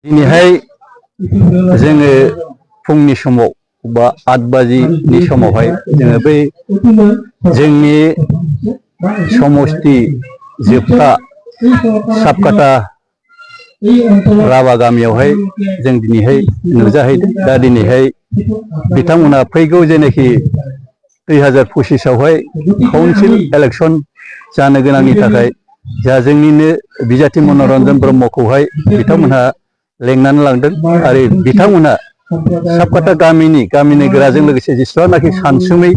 दिनैहाय जोङो फुंनि समाव बा 8 बाजिनि समावहाय जोङो बै जोंनि समस्ति जोबथा साबकाटा राभा गामियावहाय जों दिनैहाय नुजाहैदों। दा दिनैहाय बिथांमोना फैगौ जेनाखि 2025 आवहाय काउन्सिल इलेक्शन जानो गोनांनि थाखाय जा जोंनिनो बिजाथि मनरन्जन ब्रह्मखौहाय बिथांमोनहा लेंनानै लांदों आरो बिथांमोना साबकाटा गामिनि गोराजों लोगोसे जेसेबांनाखि सानसुमै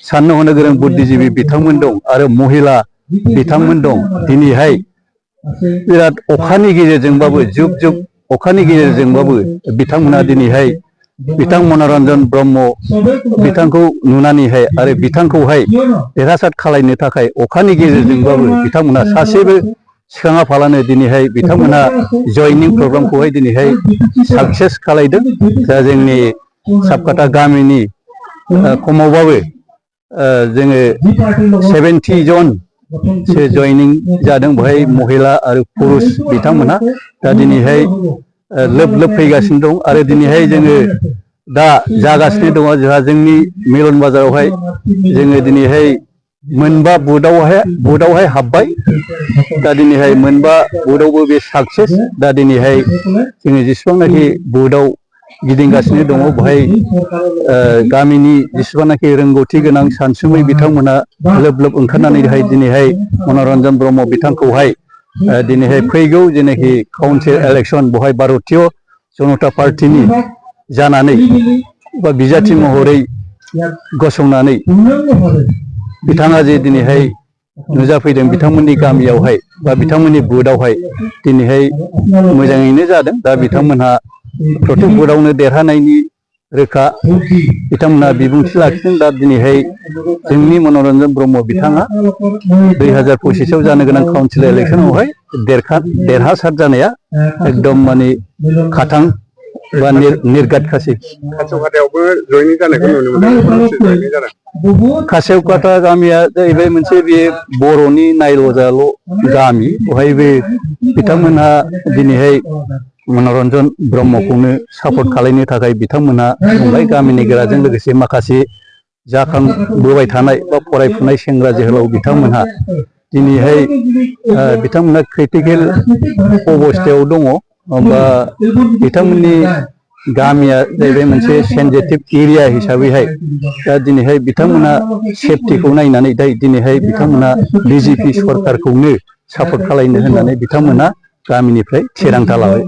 साननो हनो गोरों बुद्धिजीबी बिथांमोन दं आरो महिला बिथांमोन दं। दिनैहाय बिराद अखानि गेजेरजोंबाबो जुब जुब अखानि गेजेरजोंबाबो बिथांमोना दिनैहाय बिथां मनरन्जन ब्रह्म बिथांखौ नुनानैहाय आरो बिथांखौहाय देरहासार खालामनो थाखाय अखानि गेजेरजोंबाबो बिथांमोना सासेबो सिखाङा फालानो दिनैहाय बिथांमोना जयनिं प्रग्रामखौहाय दिनैहाय साक्सेस खालायदों। दा जोंनि साबकाटा गामिनि खमावबाबो जोङो 70 जन से जयनिं जादों। बेवहाय महिला आरो पुरुष बिथांमोना दा दिनैहाय लोब लोब फैगासिनो दं आरो दिनैहाय जोङो दा जागासिनो दङ जोंहा जोंनि मिलन बाजारावहाय जोङो दिनैहाय मोनबा बुथआवहाय हाबबाय। दा दिनैहाय मोनबा बुथआवबो बे साक्सेस। दा दिनैहाय जोङो जेसेबांनाखि बुथआव गिदिंगासिनो दङ बेवहाय गामिनि जेसेबांनाखि रोंगौथि गोनां सानसुमै बिथांमोना लोब लोब ओंखारनानैहाय दिनैहाय मनरन्जन ब्रह्म बिथांखौहाय दिनैहाय फैगौ जेनाखि काउन्सिल इलेक्शन बेवहाय भारतीय जनता पार्टीनि जानानै बा बिजाथि महरै गसंनानै बिथाङा जे दिनैहाय नुजाफैदों बिथांमोननि गामियावहाय बा बिथांमोननि बुथआवहाय दिनैहाय मोजाङैनो जादों। दा बिथांमोनहा प्रत्येक बुथआवनो देरहानायनि रोखा बिथांमोना बिबुंथि लाखिदों। दा दिनैहाय जोंनि मनरन्जन ब्रह्म बिथाङा 2025 आव जानो गोनां काउन्सिल इलेक्शनावहाय देरहासार जानाया एकदम माने खाथां बा निर्गात खासि। खासेवकाटायावबो जयनिं जानायखौ नुनो मोनदों। खासेवकाटा गामिया जाहैबाय मोनसे बे बर'नि नायल' जाल' गामि। बेवहायबो बिथांमोनहा दिनैहाय मनरन्जन ब्रह्मखौनो सापर्ट खालामनो थाखाय बिथांमोनहा बुंबाय। गामिनि गोराजों लोगोसे माखासे जाखांबोबाय थानाय बा फरायफुनाय सेंग्रा जोहोलाव बिथांमोनहा दिनैहाय बिथांमोना क्रिटिकेल अबस्थायाव दङ बा बिथांमोननि गामिया जाहैबाय मोनसे सेन्सिटिभ एरिया हिसाबैहाय दा दिनैहाय बिथांमोना सेफटिखौ नायनानै दिनैहाय बिथांमोना बिजेपि सरकारखौनो सापर्ट खालामनो होननानै बिथांमोना गामिनिफ्राय थिरांथा लाबाय।